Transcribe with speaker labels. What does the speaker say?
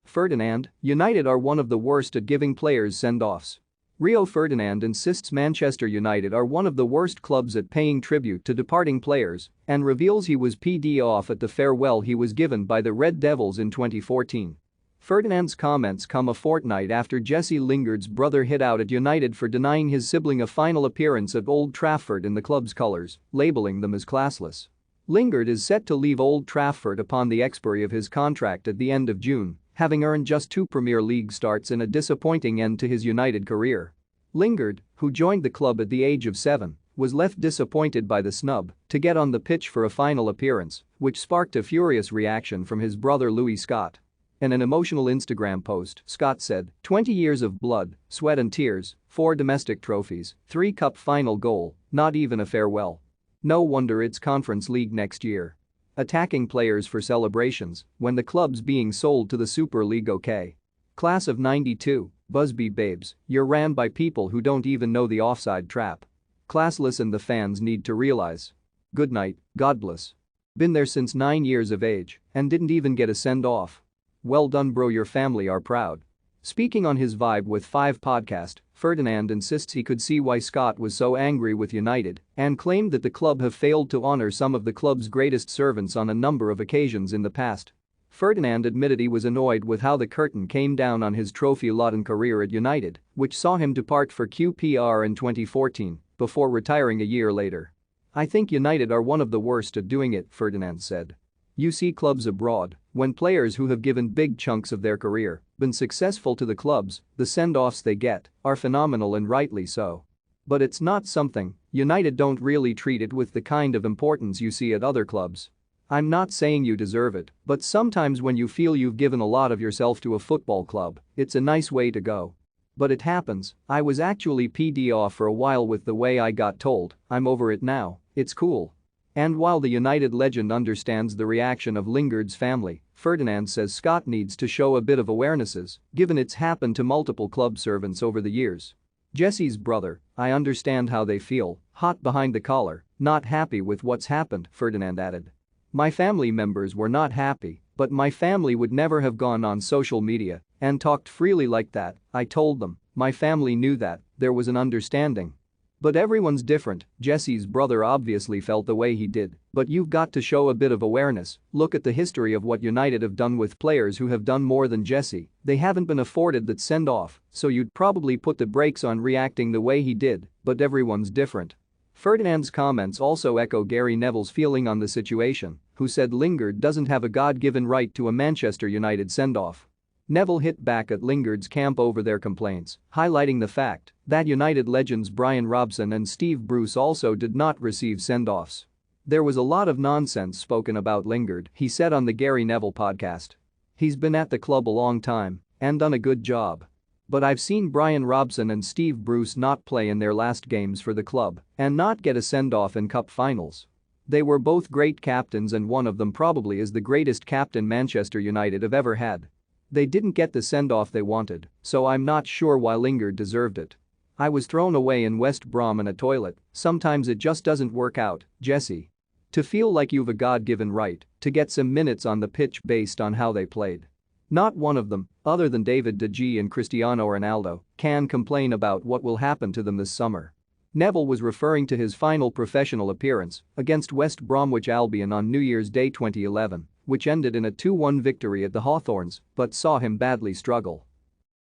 Speaker 1: Ferdinand, United are one of the worst at giving players send-offs. Rio Ferdinand insists Manchester United are one of the worst clubs at paying tribute to departing players and reveals he was PD off at the farewell he was given by the Red Devils in 2014. Ferdinand's comments come a fortnight after Jesse Lingard's brother hit out at United for denying his sibling a final appearance at Old Trafford in the club's colours, labelling them as classless. Lingard is set to leave Old Trafford upon the expiry of his contract at the end of June, having earned just 2 Premier League starts in a disappointing end to his United career. Lingard, who joined the club at the age of 7, was left disappointed by the snub to get on the pitch for a final appearance, which sparked a furious reaction from his brother Louis Scott. In an emotional Instagram post, Scott said, 20 years of blood, sweat and tears, 4 domestic trophies, 3 cup final goal, not even a farewell. No wonder it's Conference League next year. Attacking players for celebrations when the club's being sold to the Super League. Okay. Class of '92, Busby babes, you're ran by people who don't even know the offside trap. Classless and the fans need to realize. Good night, God bless. Been there since 9 years of age and didn't even get a send-off. Well done bro, your family are proud. Speaking on his Vibe with 5 podcast, Ferdinand insists he could see why Scott was so angry with United and claimed that the club have failed to honor some of the club's greatest servants on a number of occasions in the past. Ferdinand admitted he was annoyed with how the curtain came down on his trophy-laden career at United, which saw him depart for QPR in 2014 before retiring a year later. I think United are one of the worst at doing it, Ferdinand said. You see clubs abroad, when players who have given big chunks of their career, been successful to the clubs, the send-offs they get are phenomenal and rightly so. But it's not something, United don't really treat it with the kind of importance you see at other clubs. I'm not saying you deserve it, but sometimes when you feel you've given a lot of yourself to a football club, it's a nice way to go. But it happens, I was actually PD off for a while with the way I got told, I'm over it now, it's cool. And while the United legend understands the reaction of Lingard's family, Ferdinand says Scott needs to show a bit of awarenesses, given it's happened to multiple club servants over the years. Jesse's brother, I understand how they feel, hot behind the collar, not happy with what's happened, Ferdinand added. My family members were not happy, but my family would never have gone on social media and talked freely like that, I told them, my family knew that, there was an understanding. But everyone's different, Jesse's brother obviously felt the way he did, but you've got to show a bit of awareness, look at the history of what United have done with players who have done more than Jesse, they haven't been afforded that send-off, so you'd probably put the brakes on reacting the way he did, but everyone's different. Ferdinand's comments also echo Gary Neville's feeling on the situation, who said Lingard doesn't have a God-given right to a Manchester United send-off. Neville hit back at Lingard's camp over their complaints, highlighting the fact that United legends Brian Robson and Steve Bruce also did not receive send-offs. There was a lot of nonsense spoken about Lingard, he said on the Gary Neville podcast. He's been at the club a long time and done a good job. But I've seen Brian Robson and Steve Bruce not play in their last games for the club and not get a send-off in cup finals. They were both great captains and one of them probably is the greatest captain Manchester United have ever had. They didn't get the send-off they wanted, so I'm not sure why Lingard deserved it. I was thrown away in West Brom in a toilet, sometimes it just doesn't work out, Jesse. To feel like you've a God-given right to get some minutes on the pitch based on how they played. Not one of them, other than David De Gea and Cristiano Ronaldo, can complain about what will happen to them this summer. Neville was referring to his final professional appearance against West Bromwich Albion on New Year's Day 2011, which ended in a 2-1 victory at the Hawthorns but saw him badly struggle.